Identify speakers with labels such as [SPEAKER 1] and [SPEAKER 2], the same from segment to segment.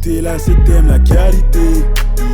[SPEAKER 1] t'es là, c'est que t'aimes la qualité.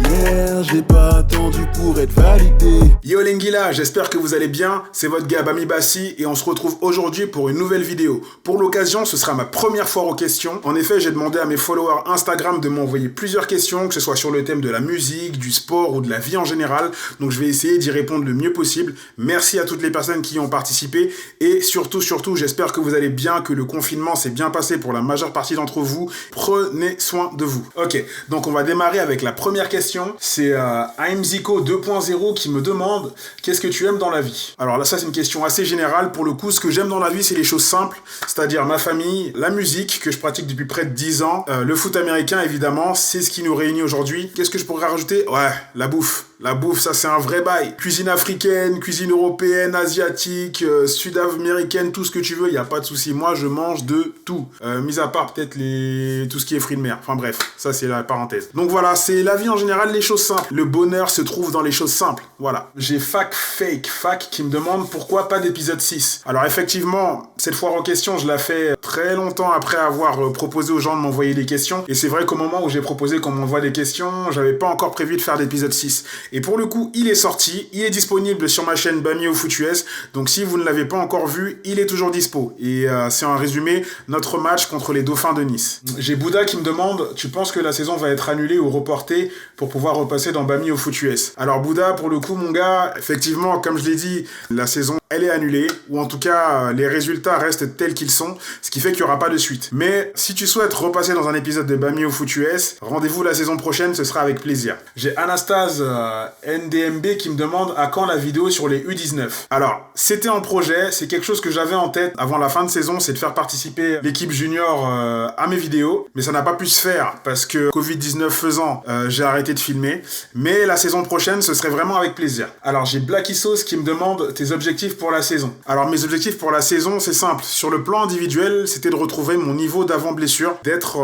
[SPEAKER 1] Hier, j'ai pas attendu pour être validé.
[SPEAKER 2] Yo Lingila, j'espère que vous allez bien. C'est votre gars Bami Bassi et on se retrouve aujourd'hui pour une nouvelle vidéo. Pour l'occasion, ce sera ma première fois aux questions. En effet, j'ai demandé à mes followers Instagram de m'envoyer plusieurs questions, que ce soit sur le thème de la musique, du sport ou de la vie en général. Donc je vais essayer d'y répondre le mieux possible. Merci à toutes les personnes qui y ont participé et surtout, j'espère que vous allez bien, que le confinement s'est bien passé pour la majeure partie d'entre vous. Prenez soin de vous. Ok, donc on va démarrer avec la première question. C'est AMZICO 2.0 qui me demande qu'est-ce que tu aimes dans la vie. Alors là, ça c'est une question assez générale. Pour le coup, ce que j'aime dans la vie, c'est les choses simples, c'est-à-dire ma famille, la musique que je pratique depuis près de 10 ans, le foot américain évidemment, c'est ce qui nous réunit aujourd'hui. Qu'est-ce que je pourrais rajouter? Ouais, la bouffe. La bouffe, ça c'est un vrai bail. Cuisine africaine, cuisine européenne, asiatique, sud-américaine, tout ce que tu veux, il n'y a pas de souci. Moi, je mange de tout. Mis à part peut-être tout ce qui est fruits de mer. Enfin bref, ça c'est la parenthèse. Donc voilà, c'est la vie en général, les choses simples. Le bonheur se trouve dans les choses simples. Voilà. J'ai Fac qui me demande pourquoi pas d'épisode 6. Alors effectivement, cette foire en question, je la fais très longtemps après avoir proposé aux gens de m'envoyer des questions. Et c'est vrai qu'au moment où j'ai proposé qu'on m'envoie des questions, j'avais pas encore prévu de faire d'épisode 6. Et pour le coup, il est sorti, il est disponible sur ma chaîne Bami au Foot US. Donc si vous ne l'avez pas encore vu, il est toujours dispo. Et c'est en résumé notre match contre les Dauphins de Nice. J'ai Bouddha qui me demande, tu penses que la saison va être annulée ou reportée pour pouvoir repasser dans Bami au Foot US? Alors Bouddha, pour le coup mon gars, effectivement, comme je l'ai dit, la saison elle est annulée, ou en tout cas les résultats restent tels qu'ils sont, ce qui fait qu'il n'y aura pas de suite. Mais si tu souhaites repasser dans un épisode de Bami au Foot US, rendez-vous la saison prochaine, ce sera avec plaisir. J'ai Anastase NDMB qui me demande à quand la vidéo sur les U19. Alors, c'était en projet, c'est quelque chose que j'avais en tête avant la fin de saison, c'est de faire participer l'équipe junior à mes vidéos, mais ça n'a pas pu se faire parce que Covid-19 faisant, j'ai arrêté de filmer. Mais la saison prochaine, ce serait vraiment avec plaisir. Alors, j'ai Blacky Sauce qui me demande tes objectifs pour la saison. Alors, mes objectifs pour la saison, c'est simple. Sur le plan individuel, c'était de retrouver mon niveau d'avant-blessure, d'être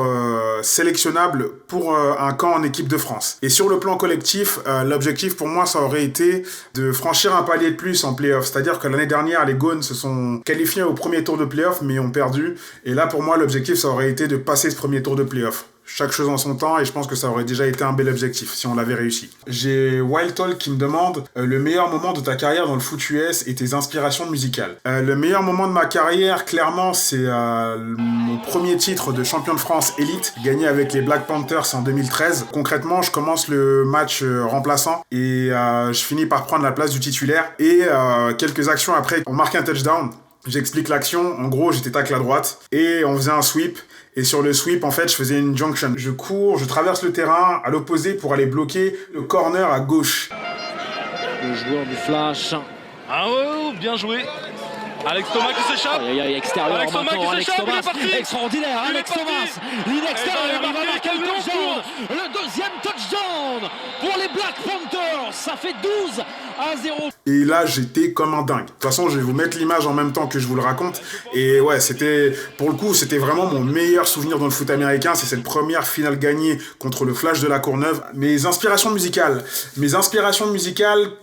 [SPEAKER 2] sélectionnable pour un camp en équipe de France. Et sur le plan collectif, l'objectif pour moi, ça aurait été de franchir un palier de plus en play-off. C'est-à-dire que l'année dernière, les Gones se sont qualifiés au premier tour de play-off, mais ont perdu. Et là, pour moi, l'objectif, ça aurait été de passer ce premier tour de play-off. Chaque chose en son temps, et je pense que ça aurait déjà été un bel objectif si on l'avait réussi. J'ai Wild Talk qui me demande le meilleur moment de ta carrière dans le foot US et tes inspirations musicales. Le meilleur moment de ma carrière, clairement, c'est mon premier titre de champion de France élite, gagné avec les Black Panthers en 2013. Concrètement, je commence le match remplaçant et je finis par prendre la place du titulaire. Et quelques actions après, on marque un touchdown. J'explique l'action. En gros, j'étais tacle à droite et on faisait un sweep. Et sur le sweep, en fait, je faisais une junction. Je cours, je traverse le terrain à l'opposé pour aller bloquer le corner à gauche.
[SPEAKER 3] Le joueur du flash.
[SPEAKER 4] Ah ouais, bien joué. Alex Thomas qui s'échappe.
[SPEAKER 3] Extérieur
[SPEAKER 4] Alex Thomas qui s'échappe, il est parti.
[SPEAKER 3] Extraordinaire, Alex Thomas. Ligne extérieure, il va marquer le touchdown. Le deuxième touchdown pour les Black Panthers. Ça fait 12-0.
[SPEAKER 2] Et là, j'étais comme un dingue. De toute façon, je vais vous mettre l'image en même temps que je vous le raconte. Et ouais, pour le coup, c'était vraiment mon meilleur souvenir dans le foot américain. C'est cette première finale gagnée contre le Flash de la Courneuve. Mes inspirations musicales,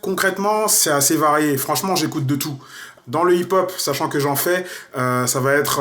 [SPEAKER 2] concrètement, c'est assez varié. Franchement, j'écoute de tout. Dans le hip-hop, sachant que j'en fais, ça va être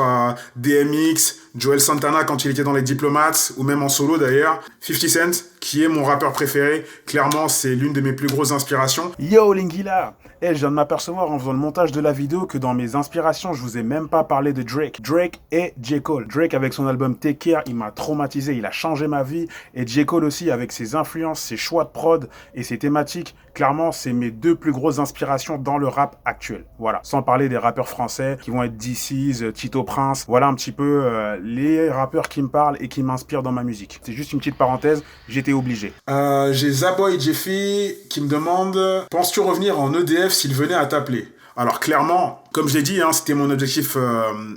[SPEAKER 2] DMX, Joel Santana quand il était dans les Diplomates, ou même en solo d'ailleurs, 50 Cent, qui est mon rappeur préféré. Clairement, c'est l'une de mes plus grosses inspirations.
[SPEAKER 1] Yo Lingila, je viens de m'apercevoir en faisant le montage de la vidéo que dans mes inspirations, je vous ai même pas parlé de Drake. Drake et J. Cole. Drake avec son album Take Care, il m'a traumatisé, il a changé ma vie. Et J. Cole aussi avec ses influences, ses choix de prod et ses thématiques. Clairement, c'est mes deux plus grosses inspirations dans le rap actuel. Voilà, sans parler des rappeurs français qui vont être DC's, Tito Prince. Voilà un petit peu les rappeurs qui me parlent et qui m'inspirent dans ma musique. C'est juste une petite parenthèse, j'étais obligé.
[SPEAKER 2] J'ai Zaboy Jeffy qui me demande « Penses-tu revenir en EDF s'il venait à t'appeler ?» Alors clairement, comme je l'ai dit, c'était mon objectif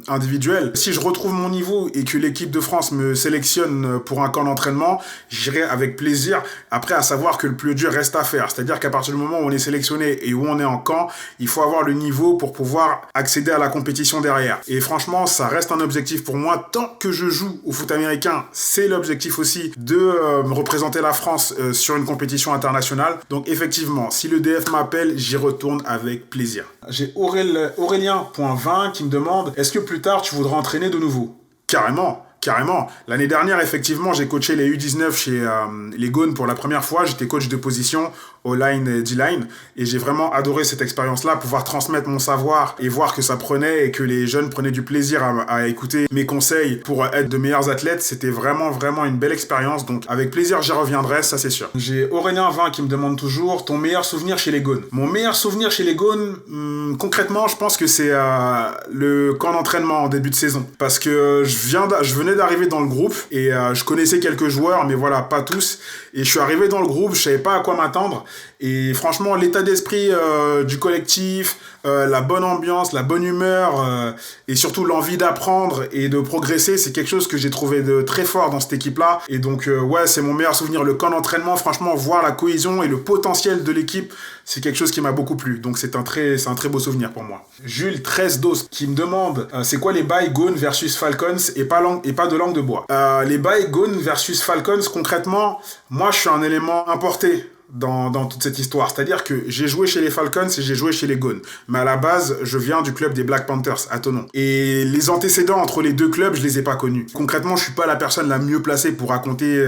[SPEAKER 2] individuel. Si je retrouve mon niveau et que l'équipe de France me sélectionne pour un camp d'entraînement, j'irai avec plaisir. Après, à savoir que le plus dur reste à faire. C'est-à-dire qu'à partir du moment où on est sélectionné et où on est en camp, il faut avoir le niveau pour pouvoir accéder à la compétition derrière. Et franchement, ça reste un objectif pour moi. Tant que je joue au foot américain, c'est l'objectif aussi de représenter la France sur une compétition internationale. Donc effectivement, si le DF m'appelle, j'y retourne avec plaisir. J'ai Aurélien.20 qui me demande « Est-ce que plus tard tu voudras entraîner de nouveau ?» Carrément. Carrément. L'année dernière, effectivement, j'ai coaché les U19 chez les Gaunes pour la première fois. J'étais coach de position, O-line et D-line. Et j'ai vraiment adoré cette expérience-là, pouvoir transmettre mon savoir et voir que ça prenait et que les jeunes prenaient du plaisir à écouter mes conseils pour être de meilleurs athlètes. C'était vraiment, vraiment une belle expérience. Donc, avec plaisir, j'y reviendrai, ça c'est sûr. J'ai Aurélien 20 qui me demande toujours ton meilleur souvenir chez les Gaunes. Mon meilleur souvenir chez les Gaunes, concrètement, je pense que c'est le camp d'entraînement en début de saison. Parce que je venais d'arriver dans le groupe et je connaissais quelques joueurs, mais voilà, pas tous. Et je suis arrivé dans le groupe, je savais pas à quoi m'attendre. Et franchement, l'état d'esprit du collectif, la bonne ambiance, la bonne humeur et surtout l'envie d'apprendre et de progresser, c'est quelque chose que j'ai trouvé de très fort dans cette équipe-là. Et donc, ouais, c'est mon meilleur souvenir. Le camp d'entraînement, franchement, voir la cohésion et le potentiel de l'équipe, c'est quelque chose qui m'a beaucoup plu. Donc, c'est un très beau souvenir pour moi. Jules 13 Dos qui me demande c'est quoi les bails Gaunes versus Falcons et pas de langue de bois. Les bails Gaunes versus Falcons, concrètement, moi, je suis un élément importé dans toute cette histoire. C'est-à-dire que j'ai joué chez les Falcons et j'ai joué chez les Gaunes. Mais à la base, je viens du club des Black Panthers, à Thonon. Et les antécédents entre les deux clubs, je les ai pas connus. Concrètement, je suis pas la personne la mieux placée pour raconter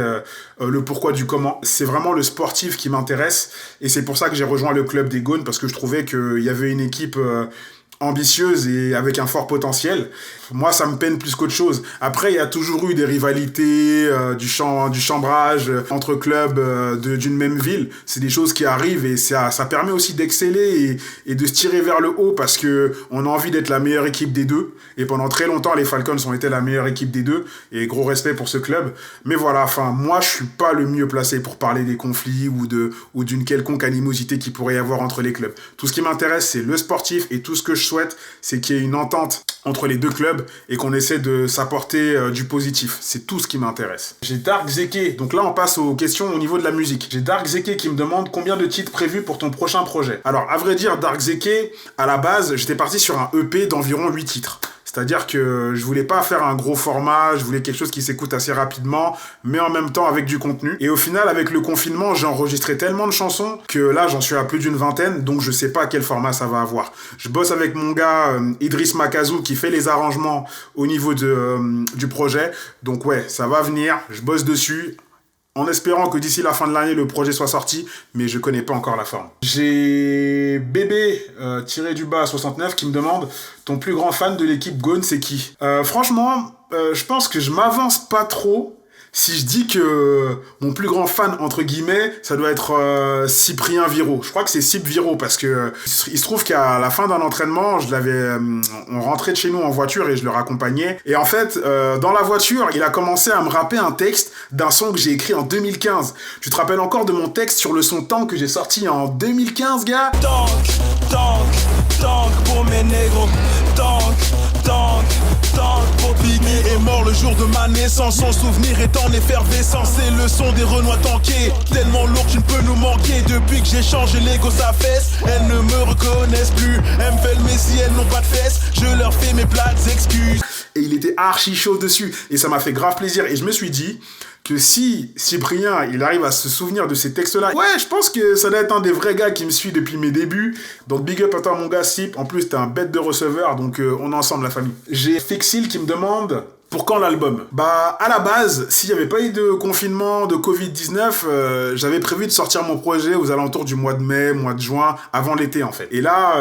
[SPEAKER 2] le pourquoi du comment. C'est vraiment le sportif qui m'intéresse. Et c'est pour ça que j'ai rejoint le club des Gaunes, parce que je trouvais qu'il y avait une équipe ambitieuse et avec un fort potentiel. Moi, ça me peine plus qu'autre chose. Après, il y a toujours eu des rivalités, du chambrage entre clubs d'une même ville. C'est des choses qui arrivent et ça permet aussi d'exceller et de se tirer vers le haut parce que on a envie d'être la meilleure équipe des deux. Et pendant très longtemps, les Falcons ont été la meilleure équipe des deux. Et gros respect pour ce club. Mais voilà, enfin, moi, je suis pas le mieux placé pour parler des conflits ou d'une quelconque animosité qu'il pourrait y avoir entre les clubs. Tout ce qui m'intéresse, c'est le sportif et tout ce que je souhaite, c'est qu'il y ait une entente entre les deux clubs et qu'on essaie de s'apporter du positif. C'est tout ce qui m'intéresse. J'ai Dark Zeke, donc là on passe aux questions au niveau de la musique. J'ai Dark Zeke qui me demande combien de titres prévus pour ton prochain projet. Alors à vrai dire, Dark Zeke, à la base, j'étais parti sur un EP d'environ 8 titres. C'est-à-dire que je voulais pas faire un gros format, je voulais quelque chose qui s'écoute assez rapidement, mais en même temps avec du contenu. Et au final, avec le confinement, j'ai enregistré tellement de chansons que là, j'en suis à plus d'une vingtaine, donc je sais pas quel format ça va avoir. Je bosse avec mon gars Idriss Makazou qui fait les arrangements au niveau du projet. Donc ouais, ça va venir, je bosse dessus. En espérant que d'ici la fin de l'année, le projet soit sorti, mais je connais pas encore la forme. J'ai bébé tiré du bas 69 qui me demande ton plus grand fan de l'équipe Gaunes, c'est qui? Franchement, je pense que je m'avance pas trop si je dis que mon plus grand fan, entre guillemets, ça doit être Cyprien Viro. Je crois que c'est Cyp Viro parce que il se trouve qu'à la fin d'un entraînement, on rentrait de chez nous en voiture et je le raccompagnais. Et en fait, dans la voiture, il a commencé à me rapper un texte d'un son que j'ai écrit en 2015. Tu te rappelles encore de mon texte sur le son Tank que j'ai sorti en 2015, gars?
[SPEAKER 5] Tank pour mes négros. Tank pour Biggie est mort le jour de ma naissance. Son souvenir est en effervescence. C'est le son des Renois tankés. Tellement lourd tu ne peux nous manquer. Depuis que j'ai changé l'ego sa fesse, elles ne me reconnaissent plus. Elles me veulent mais si elles n'ont pas de fesses, je leur fais mes plates excuses.
[SPEAKER 2] Et il était archi chaud dessus. Et ça m'a fait grave plaisir. Et je me suis dit que si Cyprien, il arrive à se souvenir de ces textes-là, ouais, je pense que ça doit être un des vrais gars qui me suit depuis mes débuts. Donc big up à toi mon gars Cyp. En plus, t'es un bête de receveur, donc on est ensemble la famille. J'ai Fixil qui me demande pour quand l'album? Bah, à la base, s'il n'y avait pas eu de confinement, de Covid-19, j'avais prévu de sortir mon projet aux alentours du mois de mai, mois de juin, avant l'été en fait. Et là,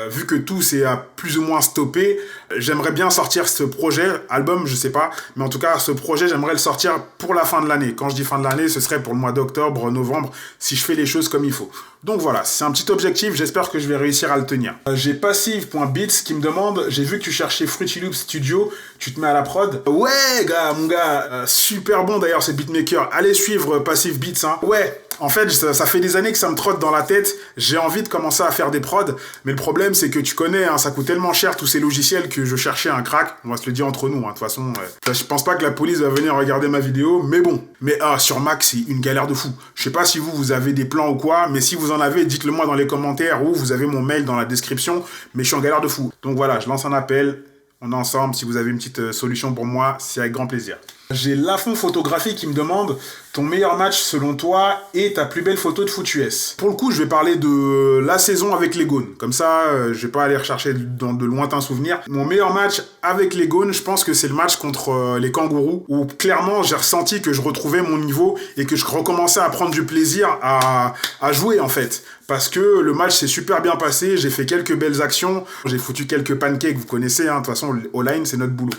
[SPEAKER 2] vu que tout s'est plus ou moins stoppé, j'aimerais bien sortir ce projet, album, je sais pas, mais en tout cas, ce projet, j'aimerais le sortir pour la fin de l'année. Quand je dis fin de l'année, ce serait pour le mois d'octobre, novembre, si je fais les choses comme il faut. Donc voilà, c'est un petit objectif, j'espère que je vais réussir à le tenir. J'ai Passive.beats qui me demande, j'ai vu que tu cherchais Fruity Loops Studio, tu te mets à la prod. Ouais, gars, mon gars, super bon d'ailleurs ces beatmakers. Allez suivre Passive Beats, hein. Ouais. En fait, ça fait des années que ça me trotte dans la tête. J'ai envie de commencer à faire des prods. Mais le problème, c'est que tu connais, hein, ça coûte tellement cher tous ces logiciels que je cherchais un crack. On va se le dire entre nous, hein. De toute façon, je pense pas que la police va venir regarder ma vidéo. Mais bon. Mais sur Mac, c'est une galère de fou. Je sais pas si vous avez des plans ou quoi. Mais si vous en avez, dites-le moi dans les commentaires ou vous avez mon mail dans la description. Mais je suis en galère de fou. Donc voilà, je lance un appel. On est ensemble. Si vous avez une petite solution pour moi, c'est avec grand plaisir. J'ai Lafond Photographie qui me demande ton meilleur match selon toi et ta plus belle photo de foot US. Pour le coup, je vais parler de la saison avec les Gaunes. Comme ça, je vais pas aller rechercher dans de lointains souvenirs. Mon meilleur match avec les Gaunes, je pense que c'est le match contre les Kangourous, où clairement j'ai ressenti que je retrouvais mon niveau et que je recommençais à prendre du plaisir à jouer en fait. Parce que le match s'est super bien passé, j'ai fait quelques belles actions, j'ai foutu quelques pancakes, vous connaissez, hein, de toute façon, au line, c'est notre boulot.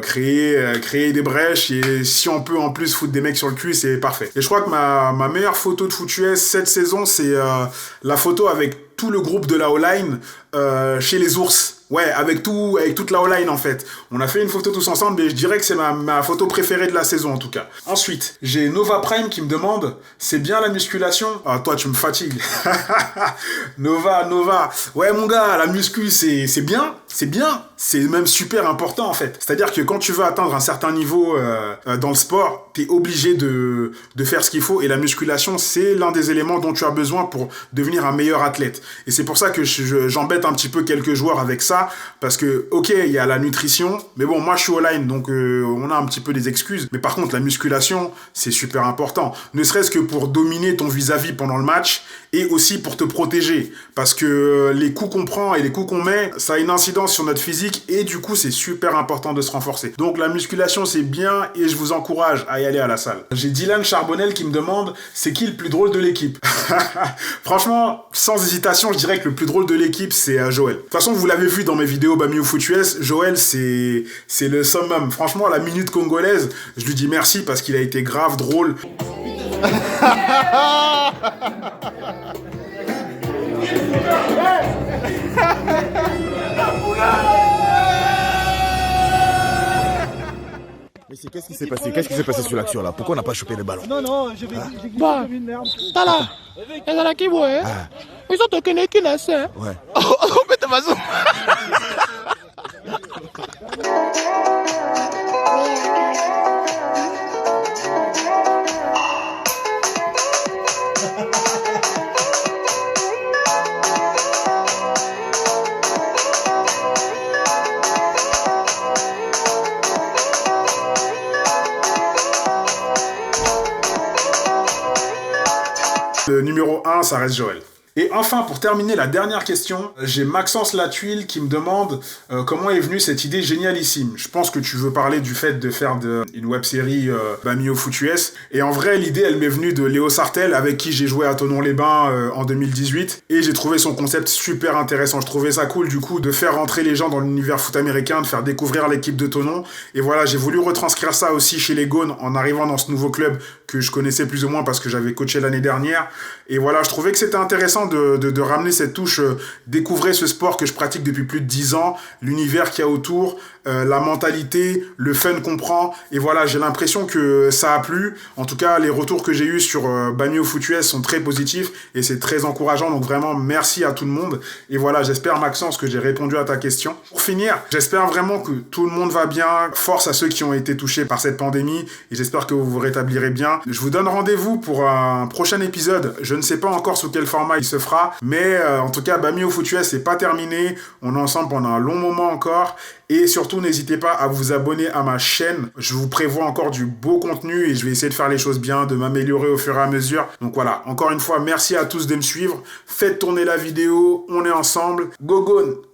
[SPEAKER 2] Créer des brèches, et si on peut en plus foutre des mecs sur le cul, c'est parfait. Et je crois que ma meilleure photo de foot US cette saison, c'est la photo avec tout le groupe de la O-line chez les Ours. Ouais, avec toute la O-line en fait. On a fait une photo tous ensemble et je dirais que c'est ma photo préférée de la saison en tout cas. Ensuite, j'ai Nova Prime qui me demande, c'est bien la musculation? Ah, toi tu me fatigues. Nova. Ouais mon gars, la muscu c'est bien. C'est même super important en fait. C'est-à-dire que quand tu veux atteindre un certain niveau dans le sport, t'es obligé de faire ce qu'il faut et la musculation c'est l'un des éléments dont tu as besoin pour devenir un meilleur athlète. Et c'est pour ça que j'embête un petit peu quelques joueurs avec ça, parce que ok, il y a la nutrition, mais bon, moi je suis au line, donc on a un petit peu des excuses. Mais par contre, la musculation, c'est super important. Ne serait-ce que pour dominer ton vis-à-vis pendant le match et aussi pour te protéger. Parce que les coups qu'on prend et les coups qu'on met, ça a une incidence sur notre physique et du coup, c'est super important de se renforcer. Donc la musculation, c'est bien et je vous encourage à y aller à la salle. J'ai Dylan Charbonnel qui me demande, c'est qui le plus drôle de l'équipe? Franchement, sans hésitation, je dirais que le plus drôle de l'équipe, c'est Joël. De toute façon, vous l'avez vu dans mes vidéos Bami au Foot US, Joël, c'est le summum. Franchement, la minute congolaise, je lui dis merci parce qu'il a été grave drôle.
[SPEAKER 6] Mais qu'est-ce qui s'est passé? Qu'est-ce qui s'est passé sur l'action là? Pourquoi on n'a pas chopé le ballon?
[SPEAKER 7] Non, j'ai bah, t'as là, ils ont qui ouais. Ils ont toqué qui naissent.
[SPEAKER 6] Ouais.
[SPEAKER 7] Oh, mais t'as raison.
[SPEAKER 2] Le numéro 1, ça reste Joël. Et enfin, pour terminer, la dernière question, j'ai Maxence Latuile qui me demande comment est venue cette idée génialissime. Je pense que tu veux parler du fait de faire une web-série Bami au Foot US. Et en vrai, l'idée, elle m'est venue de Léo Sartel, avec qui j'ai joué à Thonon-les-Bains en 2018. Et j'ai trouvé son concept super intéressant. Je trouvais ça cool, du coup, de faire rentrer les gens dans l'univers foot américain, de faire découvrir l'équipe de Thonon. Et voilà, j'ai voulu retranscrire ça aussi chez les Gaunes en arrivant dans ce nouveau club que je connaissais plus ou moins parce que j'avais coaché l'année dernière. Et voilà, je trouvais que c'était intéressant de ramener cette touche, découvrir ce sport que je pratique depuis plus de 10 ans, l'univers qu'il y a autour, la mentalité, le fun qu'on prend. Et voilà, j'ai l'impression que ça a plu. En tout cas, les retours que j'ai eus sur Bami au Foot US sont très positifs et c'est très encourageant. Donc vraiment, merci à tout le monde. Et voilà, j'espère, Maxence, que j'ai répondu à ta question. Pour finir, j'espère vraiment que tout le monde va bien. Force à ceux qui ont été touchés par cette pandémie et j'espère que vous vous rétablirez bien. Je vous donne rendez-vous pour un prochain épisode. Je ne sais pas encore sous quel format il se fera, mais en tout cas, Bami au Foot US, c'est pas terminé. On est ensemble pendant un long moment encore. Et surtout, n'hésitez pas à vous abonner à ma chaîne. Je vous prévois encore du beau contenu et je vais essayer de faire les choses bien, de m'améliorer au fur et à mesure. Donc voilà, encore une fois, merci à tous de me suivre. Faites tourner la vidéo, on est ensemble. Go Gone!